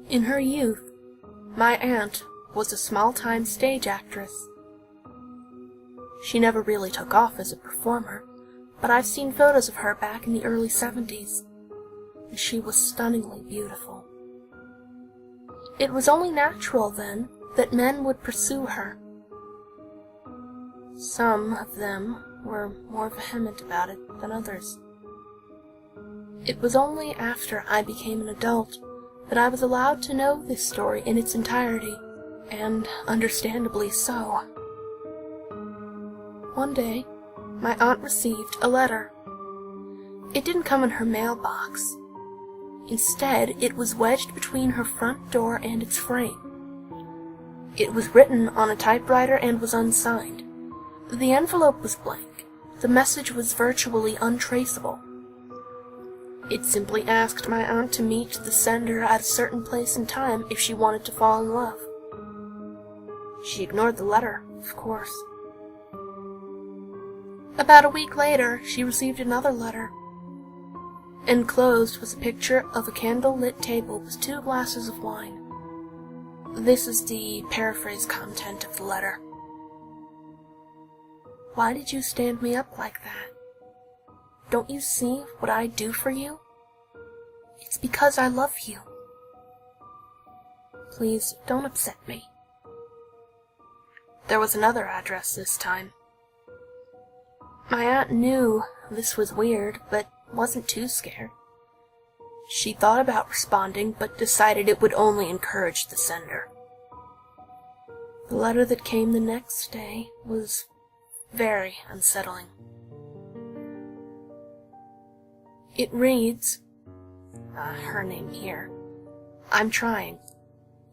In her youth, my aunt was a small-time stage actress. She never really took off as a performer, but I've seen photos of her back in the early 70s, and she was stunningly beautiful. It was only natural, then, that men would pursue her. Some of them were more vehement about it than others. It was only after I became an adult that I was allowed to know this story in its entirety, and understandably so. One day, my aunt received a letter. It didn't come in her mailbox. Instead, it was wedged between her front door and its frame. It was written on a typewriter and was unsigned. The envelope was blank. The message was virtually untraceable. It simply asked my aunt to meet the sender at a certain place and time if she wanted to fall in love. She ignored the letter, of course. About a week later, she received another letter. Enclosed was a picture of a candle-lit table with 2 glasses of wine. This is the paraphrased content of the letter. Why did you stand me up like that? Don't you see what I do for you? It's because I love you. Please don't upset me. There was another address this time. My aunt knew this was weird, but wasn't too scared. She thought about responding, but decided it would only encourage the sender. The letter that came the next day was very unsettling. It reads, her name here, I'm trying.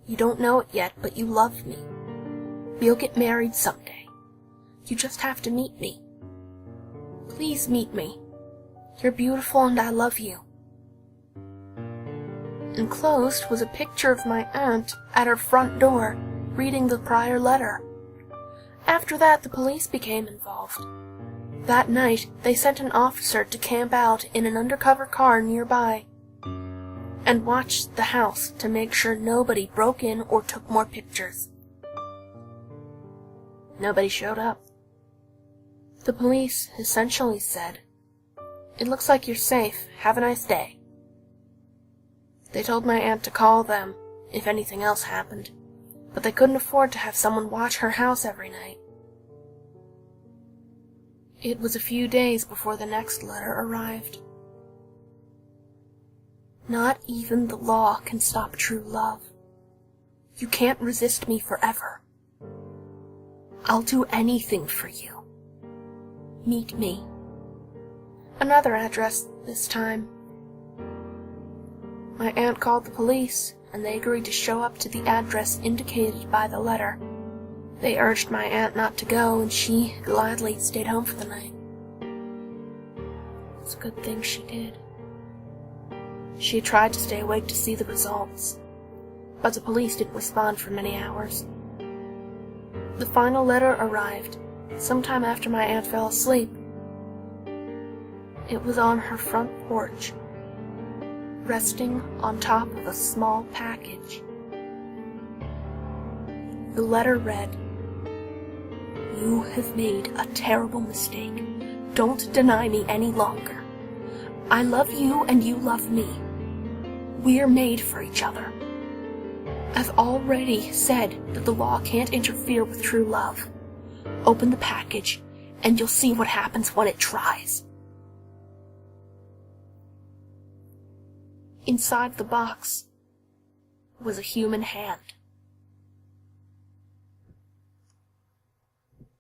You don't know it yet, but you love me. We'll get married someday. You just have to meet me. Please meet me. You're beautiful and I love you. Enclosed was a picture of my aunt at her front door, reading the prior letter. After that, the police became involved. That night, they sent an officer to camp out in an undercover car nearby and watched the house to make sure nobody broke in or took more pictures. Nobody showed up. The police essentially said, "It looks like you're safe. Have a nice day." They told my aunt to call them if anything else happened, but they couldn't afford to have someone watch her house every night. It was a few days before the next letter arrived. Not even the law can stop true love. You can't resist me forever. I'll do anything for you. Meet me. Another address this time. My aunt called the police, and they agreed to show up to the address indicated by the letter. They urged my aunt not to go, and she gladly stayed home for the night. It's a good thing she did. She had tried to stay awake to see the results, but the police didn't respond for many hours. The final letter arrived sometime after my aunt fell asleep. It was on her front porch, resting on top of a small package. The letter read, "You have made a terrible mistake. Don't deny me any longer. I love you and you love me. We're made for each other. I've already said that the law can't interfere with true love. Open the package and you'll see what happens when it tries." Inside the box was a human hand.